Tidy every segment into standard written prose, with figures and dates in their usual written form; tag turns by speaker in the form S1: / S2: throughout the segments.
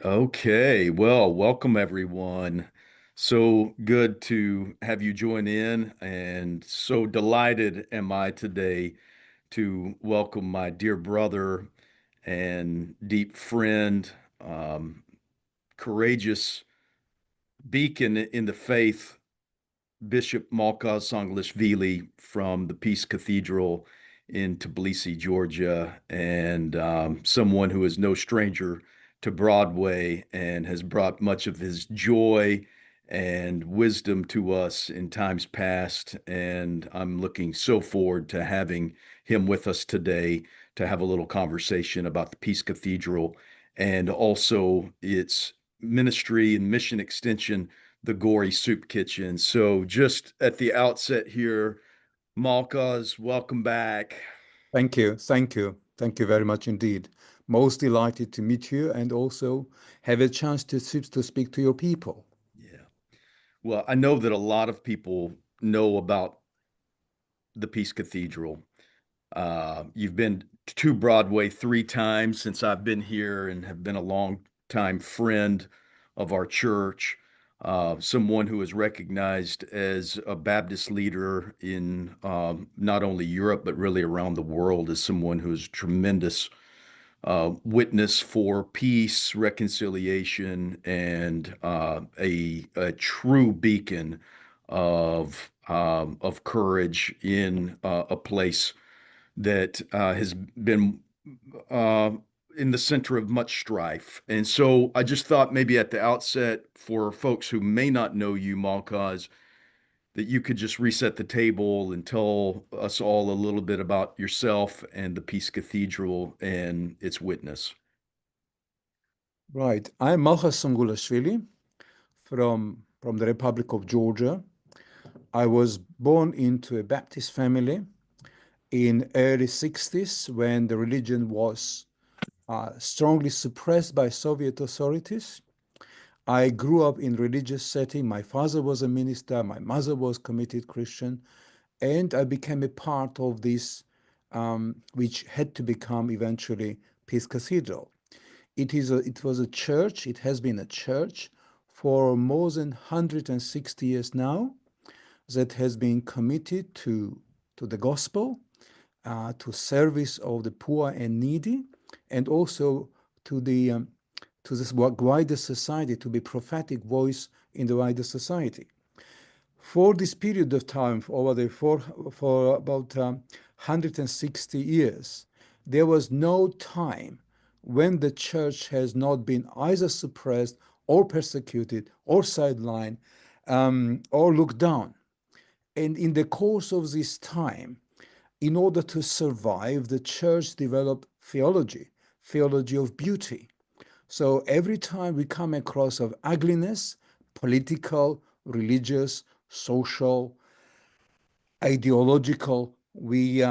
S1: Okay, well, welcome everyone. So good to have you join in, and so delighted am I today to welcome my dear brother and deep friend, um, courageous beacon in the faith, Bishop Malkhaz from the Peace Cathedral in Tbilisi, Georgia, and someone who is no stranger to Broadway and has brought much of his joy and wisdom to us in times past. And I'm looking so forward to having him with us today to have a little conversation about the Peace Cathedral and also its ministry and mission extension, the Gory Soup Kitchen. So, just at the outset here, Malkaz, welcome back.
S2: Thank you. Thank you. Thank you very much indeed. Most delighted to meet you and also have a chance to speak to your people.
S1: Yeah. Well, I know that a lot of people know about the Peace Cathedral. You've been to Broadway three times since I've been here and have been a long time friend of our church. Someone who is recognized as a Baptist leader in not only Europe, but really around the world, as someone who is tremendous witness for peace, reconciliation, and a true beacon of courage in a place that has been uh, in the center of much strife. And so I just thought maybe at the outset, for folks who may not know you, Malkaz, that you could just reset the table and tell us all a little bit about yourself and the Peace Cathedral and its witness.
S2: Right. I'm Malkhaz from the Republic of Georgia. I was born into a Baptist family in early 60s when the religion was strongly suppressed by Soviet authorities. I grew up in religious setting. My father was a minister, my mother was committed Christian, and I became a part of this, which had to become eventually Peace Cathedral. It was a church. It has been a church for more than 160 years now that has been committed to the gospel, to service of the poor and needy, and also to the to this wider society, to be prophetic voice in the wider society. For this period of time, for about 160 years, there was no time when the church has not been either suppressed or persecuted or sidelined or looked down. And in the course of this time, in order to survive, the church developed theology of beauty. So every time we come across of ugliness, political, religious, social, ideological, we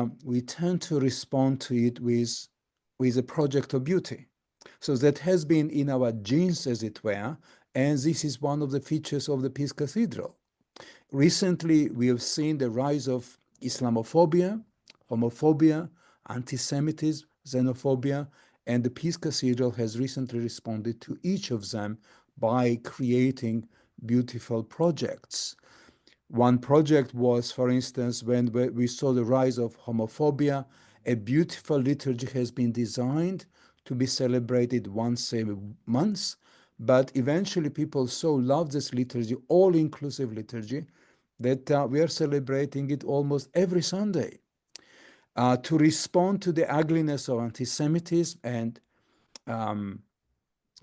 S2: tend to respond to it with a project of beauty. So that has been in our genes, as it were, and this is one of the features of the Peace Cathedral. Recently, we have seen the rise of Islamophobia, homophobia, anti-Semitism, xenophobia, and the Peace Cathedral has recently responded to each of them by creating beautiful projects. One project was, for instance, when we saw the rise of homophobia, a beautiful liturgy has been designed to be celebrated once a month. But eventually, people so love this liturgy, all inclusive liturgy, that we are celebrating it almost every Sunday to respond to the ugliness of anti Semitism and um,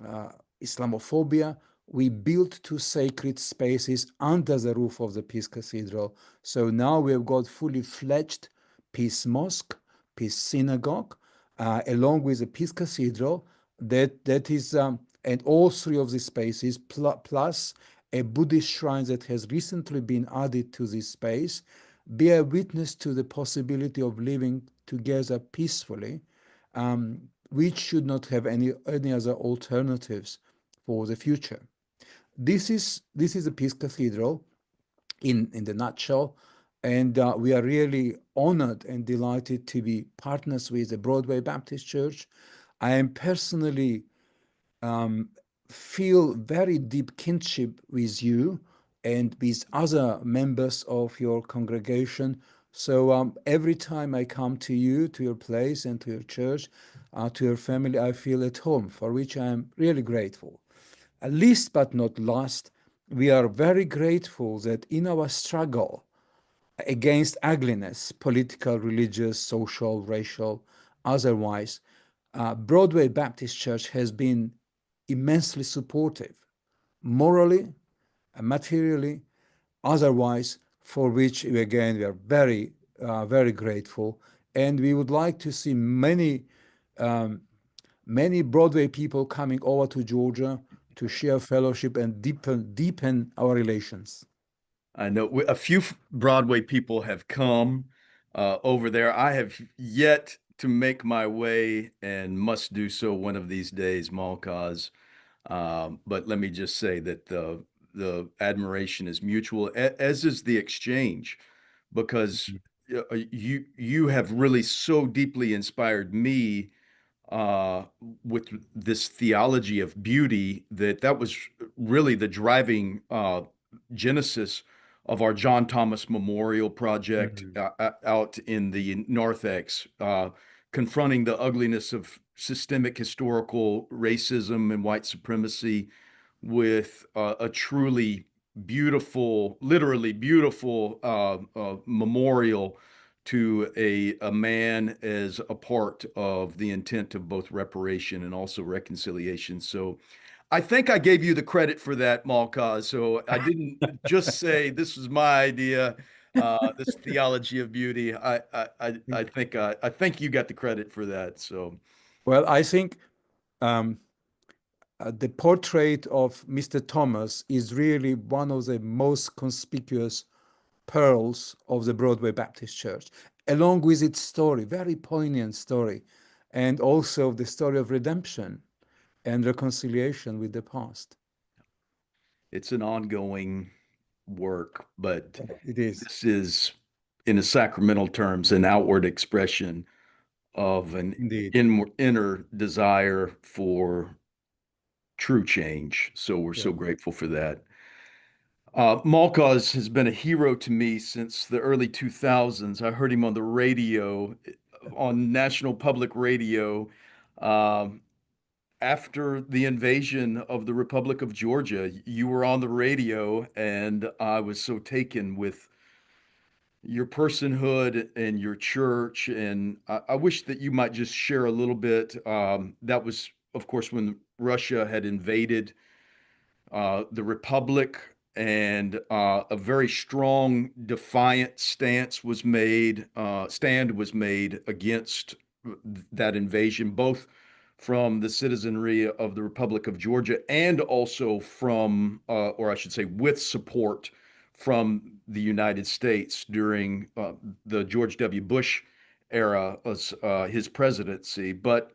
S2: uh, Islamophobia. We built two sacred spaces under the roof of the Peace Cathedral. So now we have got fully fledged Peace Mosque, Peace Synagogue, along with the Peace Cathedral. That is, and all three of these spaces, plus a Buddhist shrine that has recently been added to this space, bear witness to the possibility of living together peacefully, which should not have any other alternatives for the future. This is a Peace Cathedral in the nutshell, and we are really honored and delighted to be partners with the Broadway Baptist Church. I am personally feel very deep kinship with you and with other members of your congregation. So every time I come to you, to your place, and to your church, to your family, I feel at home, for which I am really grateful. Least but not last, we are very grateful that in our struggle against ugliness, political, religious, social, racial, otherwise, Broadway Baptist Church has been immensely supportive, morally, materially, otherwise, for which again we are very, very grateful. And we would like to see many Broadway people coming over to Georgia to share fellowship and deepen our relations.
S1: I know a few Broadway people have come over there. I have yet to make my way and must do so one of these days, Malkhaz. But let me just say that the admiration is mutual, as is the exchange, because you have really so deeply inspired me uh, with this theology of beauty that was really the driving genesis of our John Thomas Memorial Project
S2: Mhm.
S1: out in the Narthex, confronting the ugliness of systemic historical racism and white supremacy with a truly beautiful, literally beautiful memorial to a man as a part of the intent of both reparation and also reconciliation. So I think I gave you the credit for that, Malkaz. So I didn't just say this was my idea, this theology of beauty. I think you got the credit for that. So
S2: Well, I think um, the portrait of Mr. Thomas is really one of the most conspicuous pearls of the Broadway Baptist Church, along with its story, very poignant story, and also the story of redemption and reconciliation with the past.
S1: it's an ongoing work, but
S2: It is
S1: this is, in a sacramental terms, an outward expression of an
S2: indeed.
S1: inner desire for true change. So we're
S2: Yeah.
S1: so grateful for that. Malkaz has been a hero to me since the early 2000s. I heard him on the radio, on National Public Radio, um, after the invasion of the Republic of Georgia. You were on the radio, and I was so taken with your personhood and your church. And I wish that you might just share a little bit. That was, of course, when Russia had invaded the Republic, and a very strong, defiant stand was made against that invasion, both from the citizenry of the Republic of Georgia and also from, or I should say, with support from the United States during the George W. Bush era, his presidency. But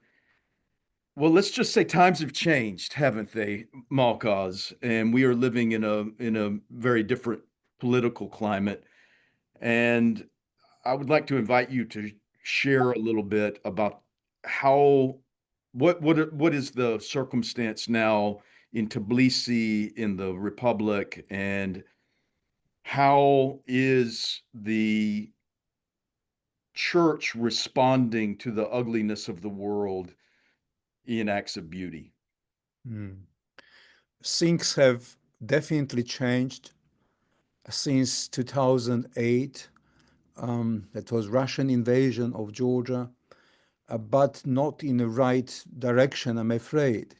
S1: well, let's just say times have changed, haven't they, Malkaz? And we are living in a very different political climate. And I would like to invite you to share a little bit about how what is the circumstance now in Tbilisi in the Republic, and how is the church responding to the ugliness of the world in acts of beauty?
S2: Mm. Things have definitely changed since 2008. That was Russian invasion of Georgia, but not in the right direction, I'm afraid.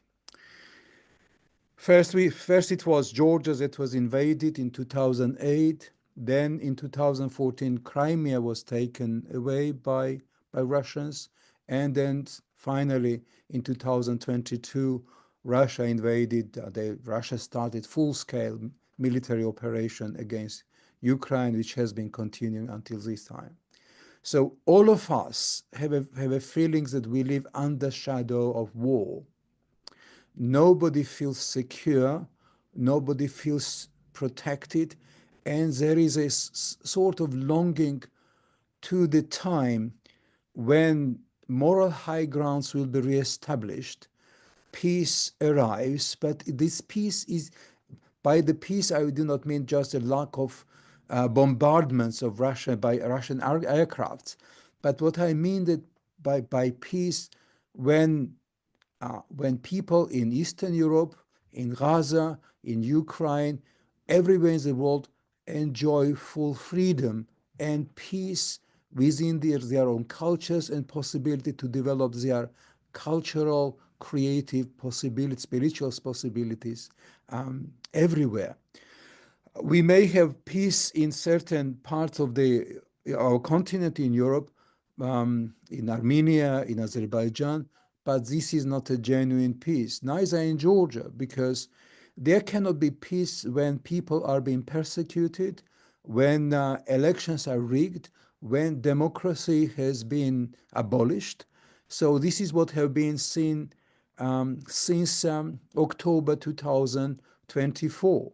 S2: First it was Georgia that was invaded in 2008. Then in 2014, Crimea was taken away by Russians. And then finally in 2022, Russia invaded, Russia started full-scale military operation against Ukraine, which has been continuing until this time. So all of us have a feeling that we live under shadow of war. Nobody feels secure, nobody feels protected, and there is a sort of longing to the time when moral high grounds will be reestablished, peace arrives, but this peace is, by the peace, I do not mean just a lack of bombardments of Russia by Russian aircrafts, but what I mean that by peace, when when people in Eastern Europe, in Gaza, in Ukraine, everywhere in the world enjoy full freedom and peace within their own cultures and possibility to develop their cultural, creative possibilities, spiritual possibilities everywhere. We may have peace in certain parts of the our continent in Europe, in Armenia, in Azerbaijan, but this is not a genuine peace. Neither in Georgia, because there cannot be peace when people are being persecuted, when elections are rigged, when democracy has been abolished. So this is what have been seen since October 2024.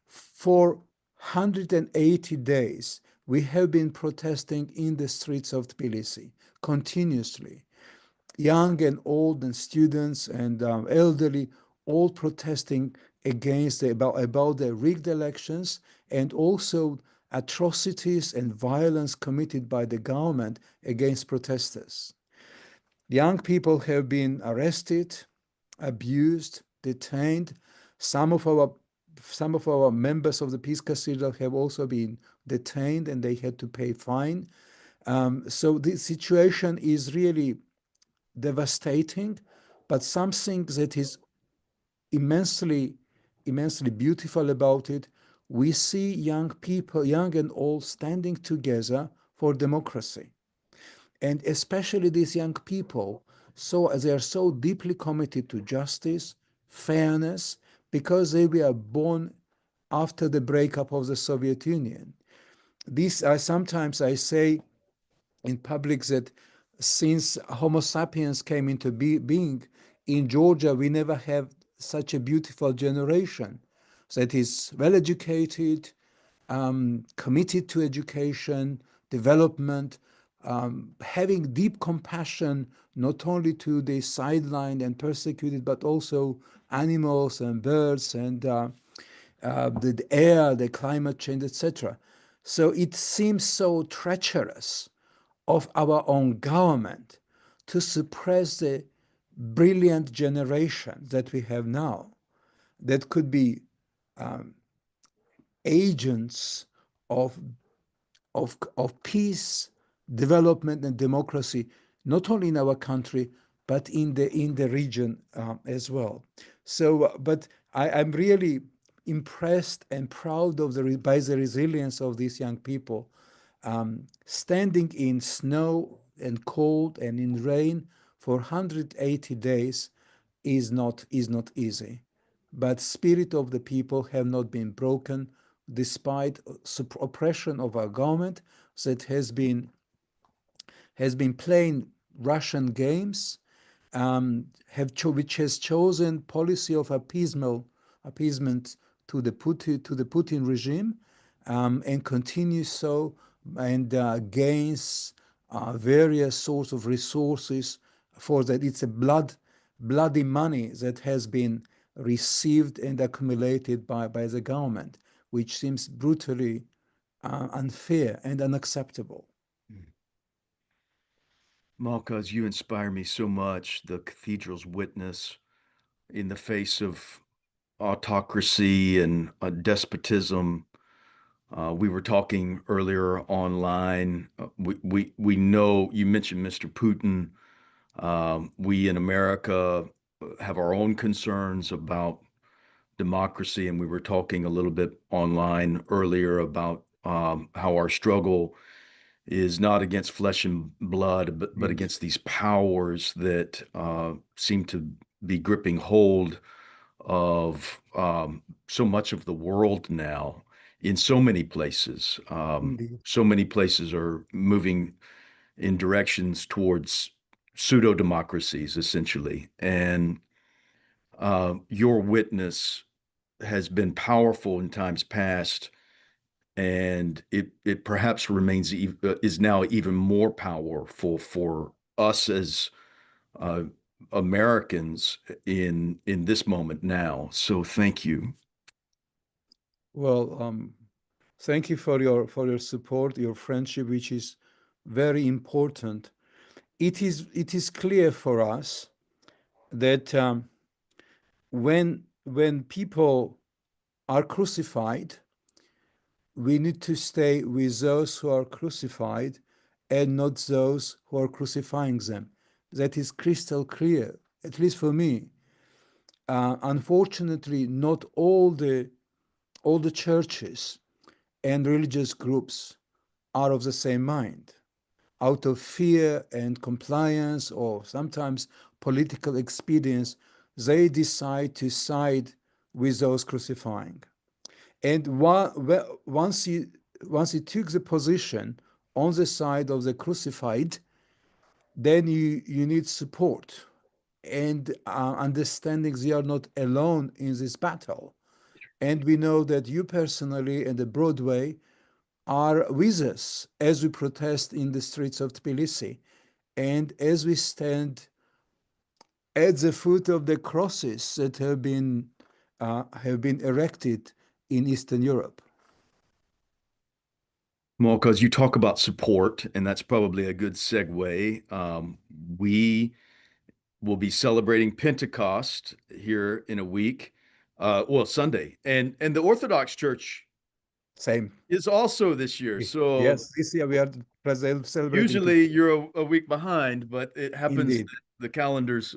S2: For 180 days, we have been protesting in the streets of Tbilisi continuously. Young and old and students and elderly, all protesting against about the rigged elections and also atrocities and violence committed by the government against protesters. Young people have been arrested, abused, detained. Some of our some of our members of the Peace Cathedral have also been detained and they had to pay fine. So the situation is really devastating, but something that is immensely, immensely beautiful about it. We see young people, young and old, standing together for democracy, and especially these young people, so they are so deeply committed to justice, fairness, because they were born after the breakup of the Soviet Union. This I sometimes I say in public that since Homo sapiens came into being in Georgia, we never have such a beautiful generation that is well educated, committed to education, development, having deep compassion not only to the sidelined and persecuted, but also animals and birds and the air, the climate change, etc. So it seems so treacherous of our own government to suppress the brilliant generation that we have now that could be agents of of peace, development, and democracy, not only in our country but in the region as well. So, but I'm really impressed and proud of by the resilience of these young people, standing in snow and cold and in rain for 180 days is not easy, but spirit of the people have not been broken despite oppression of our government that has been playing Russian games, which has chosen policy of appeasement to the Putin regime, and continues so, and gains various sorts of resources for that. It's a bloody money that has been received and accumulated by the government, which seems brutally unfair and unacceptable.
S1: Malkhaz, you inspire me so much. The cathedral's witness in the face of autocracy and despotism. We were talking earlier online. We know you mentioned Mr. Putin. We in America have our own concerns about democracy, and we were talking a little bit online earlier about how our struggle is not against flesh and blood, but
S2: Yes.
S1: against these powers that seem to be gripping hold of so much of the world now in so many places.
S2: Indeed.
S1: So many places are moving in directions towards pseudo democracies, essentially. And your witness has been powerful in times past, and it perhaps is now even more powerful for us as Americans in this moment now. So thank you.
S2: Well, thank you for your support, your friendship, which is very important. It is clear for us that when people are crucified, we need to stay with those who are crucified and not those who are crucifying them. That is crystal clear, at least for me. Unfortunately, not all the churches and religious groups are of the same mind. Out of fear and compliance, or sometimes political expedience, they decide to side with those crucifying. And once he took the position on the side of the crucified, then you need support and understanding they are not alone in this battle. And we know that you personally and the Broadway are with us as we protest in the streets of Tbilisi and as we stand at the foot of the crosses that have been erected in Eastern Europe.
S1: Well, because you talk about support, and that's probably a good segue. We will be celebrating Pentecost here in a week, well, Sunday, and the Orthodox Church
S2: Same.
S1: is also this year. So
S2: Yes, this year we are celebrating
S1: usually
S2: together.
S1: you're a week behind, but it happens
S2: Indeed,
S1: that the calendars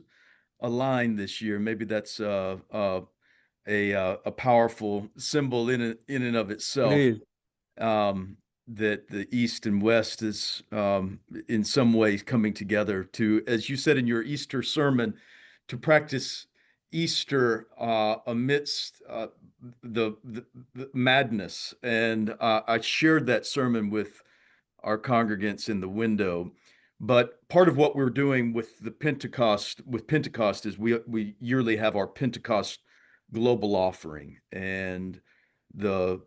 S1: align this year. Maybe that's a powerful symbol in and of
S2: it
S1: itself.
S2: is.
S1: um, that the East and West is in some ways coming together to, as you said in your Easter sermon, to practice Easter amidst the madness. And I shared that sermon with our congregants in the window. But part of what we're doing with Pentecost is we yearly have our Pentecost global offering, and the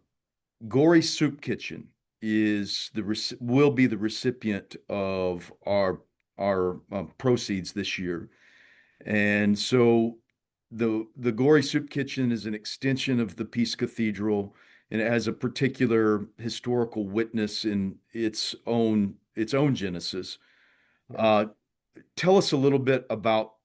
S1: Gory Soup Kitchen is will be the recipient of our proceeds this year. And so the Gory Soup Kitchen is an extension of the Peace Cathedral, and it has a particular historical witness in its own genesis.
S2: Yeah.
S1: Uh, Tell us a little bit about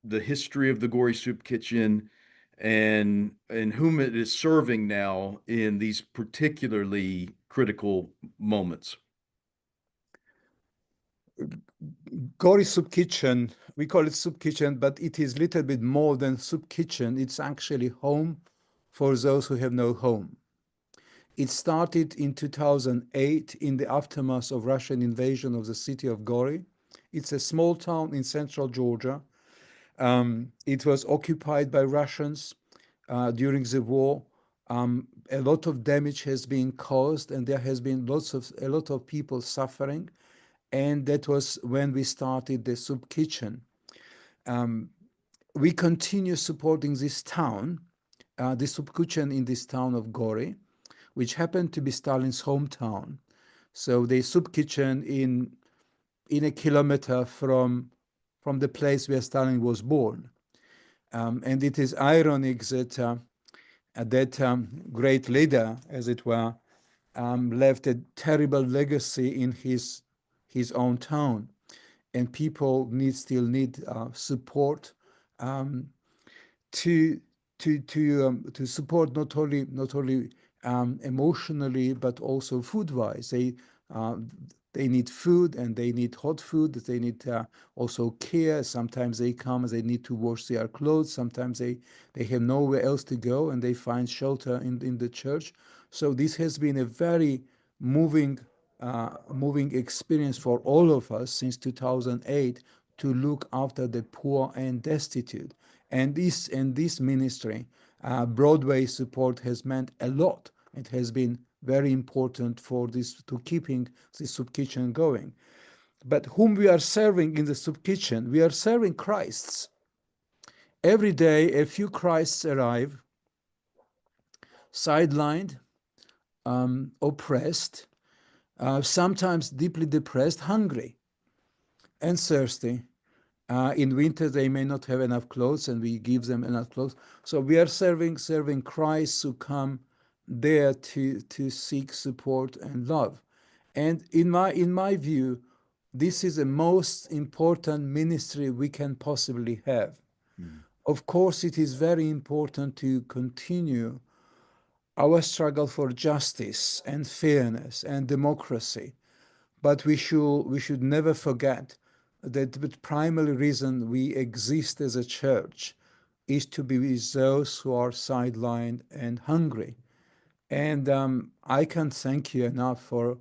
S1: the history of the Gory Soup Kitchen and whom it is serving now in these particularly critical moments.
S2: Gory Soup Kitchen, we call it Soup Kitchen, but it is little bit more than Soup Kitchen. It's actually home for those who have no home. It started in 2008 in the aftermath of Russian invasion of the city of Gori. It's a small town in central Georgia. It was occupied by Russians during the war. A lot of damage has been caused, and there has been a lot of people suffering. And that was when we started the soup kitchen. We continue supporting this town, the soup kitchen in this town of Gori, which happened to be Stalin's hometown. So the soup kitchen in a kilometer from the place where Stalin was born. And it is ironic that great leader, as it were, left a terrible legacy in his own town, and people still need support um, to to support not only emotionally but also food wise. Uh, they need food, and they need hot food. They need also care. Sometimes they come and they need to wash their clothes. Sometimes they have nowhere else to go, and they find shelter in the church. So this has been a very moving moving experience for all of us since 2008 to look after the poor and destitute. And this ministry, Broadway support has meant a lot. It has been very important for this to keeping the soup kitchen going. But whom we are serving in the soup kitchen, we are serving Christs. Every day, a few Christs arrive, sidelined, oppressed, sometimes deeply depressed, hungry, and thirsty. In winter, they may not have enough clothes, and we give them enough clothes. So we are serving Christ who come there to seek support and love. And in my view, this is the most important ministry we can possibly have.
S1: Mhm.
S2: Of course, it is very important to continue our struggle for justice and fairness and democracy. But we should never forget that the primary reason we exist as a church is to be with those who are sidelined and hungry. And I can't thank you enough for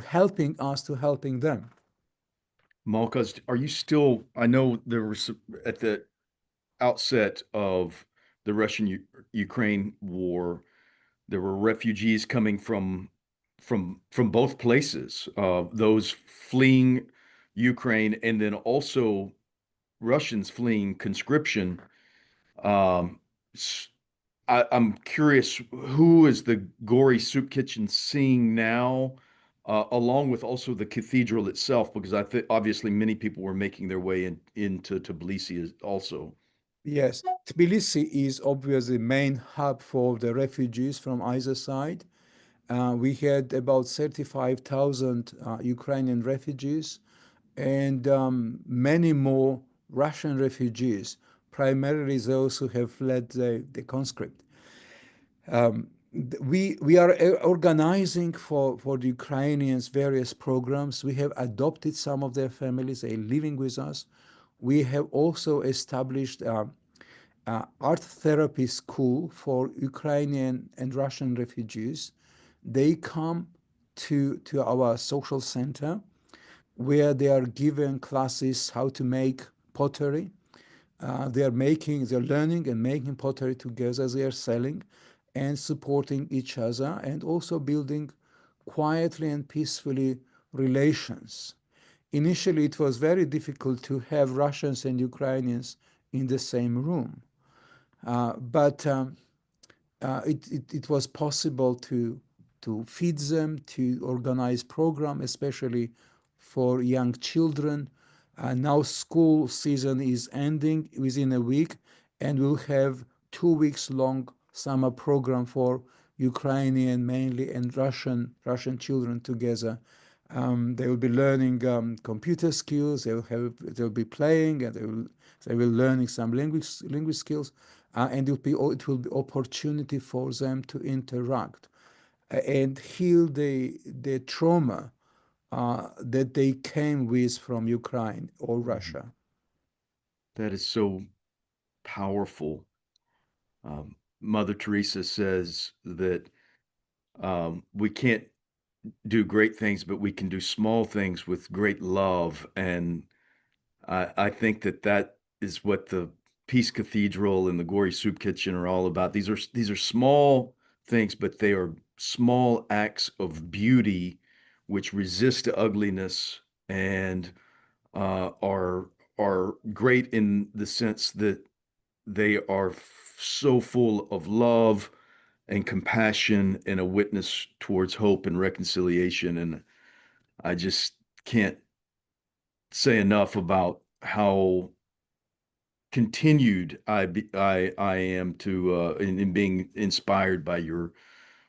S2: helping us to helping them.
S1: Malkhaz, are you still? I know there was at the outset of the Russian-Ukraine war, there were refugees coming from both places, those fleeing Ukraine, and then also Russians fleeing conscription. Um, I'm curious, who is the Gory Soup Kitchen seeing now, along with also the cathedral itself? Because I think obviously many people were making their way into Tbilisi also.
S2: Yes, Tbilisi is obviously the main hub for the refugees from either side. We had about 35,000 Ukrainian refugees and many more Russian refugees, primarily those who have fled the conscript. We are organizing for the Ukrainians various programs. We have adopted some of their families. They're living with us. We have also established art therapy school for Ukrainian and Russian refugees. They come to our social center where they are given classes how to make pottery. They're learning and making pottery together. They are selling and supporting each other and also building quietly and peacefully relations. Initially, it was very difficult to have Russians and Ukrainians in the same room, but it was possible to feed them, to organize program, especially for young children. Now school season is ending within a week, and we'll have 2 weeks long summer program for Ukrainian mainly and Russian children together. They will be learning computer skills. They'll be playing, and they will learning some language skills, and it will be opportunity for them to interact and heal the trauma that they came with from Ukraine or
S1: Mhm.
S2: Russia.
S1: That is so powerful. Mother Teresa says that we can't do great things, but we can do small things with great love. And I think that that is what the Peace Cathedral and the Gory Soup Kitchen are all about. These are small things, but they are small acts of beauty which resist ugliness and are great in the sense that they are so full of love and compassion and a witness towards hope and reconciliation. And I just can't say enough about how continued I am to in being inspired by your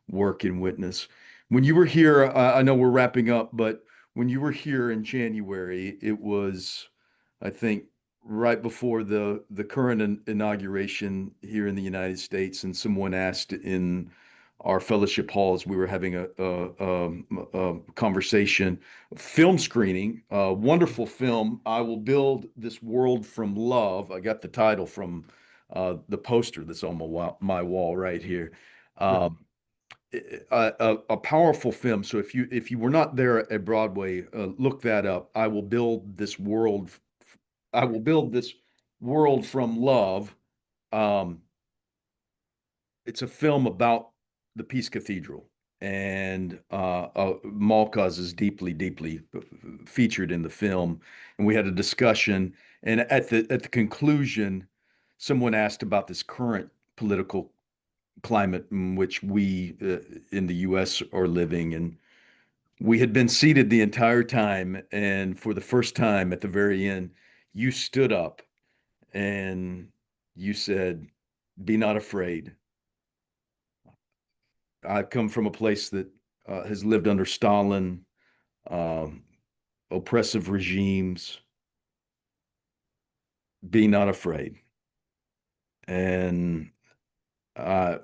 S1: work and witness. When you were here, I know we're wrapping up, but when you were here in January, it was, I think, right before the current inauguration here in the United States, and someone asked in our fellowship hall as we were having a conversation, film screening, a wonderful film. I will build this world from love. I got the title from the poster that's on my wall right here. Um, a powerful film. So if you were not there at Broadway, look that up. I will build this world. I will build this world from love. Um, it's a film about the Peace Cathedral, and Malkhaz is deeply, deeply featured in the film. And we had a discussion, and at the conclusion, someone asked about this current political climate in which we in the U.S. are living, and we had been seated the entire time, and for the first time at the very end, you stood up and you said, "Be not afraid." I've come from a place that has lived under Stalin, um, oppressive regimes. Be not afraid. And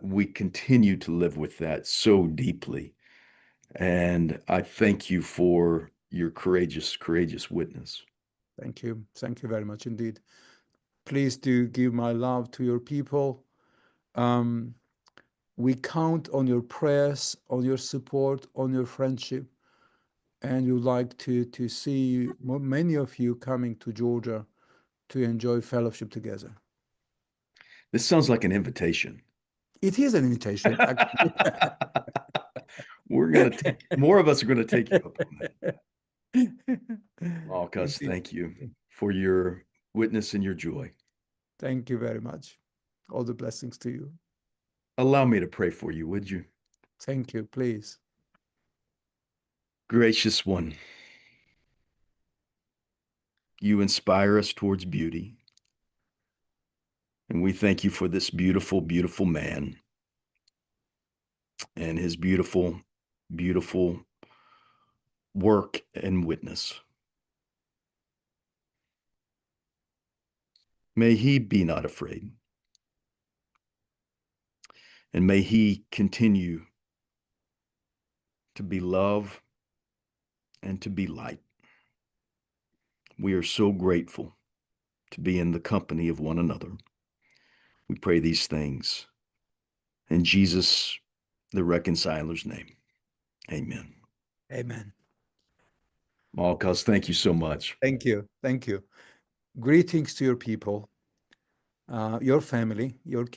S1: we continue to live with that so deeply. And I thank you for your courageous, courageous witness.
S2: Thank you. Thank you very much indeed. Please do give my love to your people. Um, we count on your prayers, on your support, on your friendship, and we would like to see many of you coming to Georgia to enjoy fellowship together.
S1: This sounds like an invitation.
S2: It is an invitation, actually.
S1: We're going to take, more of us are going to take you up on that. Malkhaz,
S2: Indeed.
S1: thank you for your witness and your joy.
S2: Thank you very much. All the blessings to you.
S1: Allow me to pray for you, would you?
S2: Thank you, please.
S1: Gracious one, you inspire us towards beauty. And we thank you for this beautiful, beautiful man and his beautiful, beautiful work and witness. May he be not afraid. And may he continue to be love and to be light. We are so grateful to be in the company of one another. We pray these things in Jesus, the reconciler's name. Amen.
S2: Amen.
S1: Malkhaz, thank you so much.
S2: Thank you. Thank you. Greetings to your people, your family, your kids.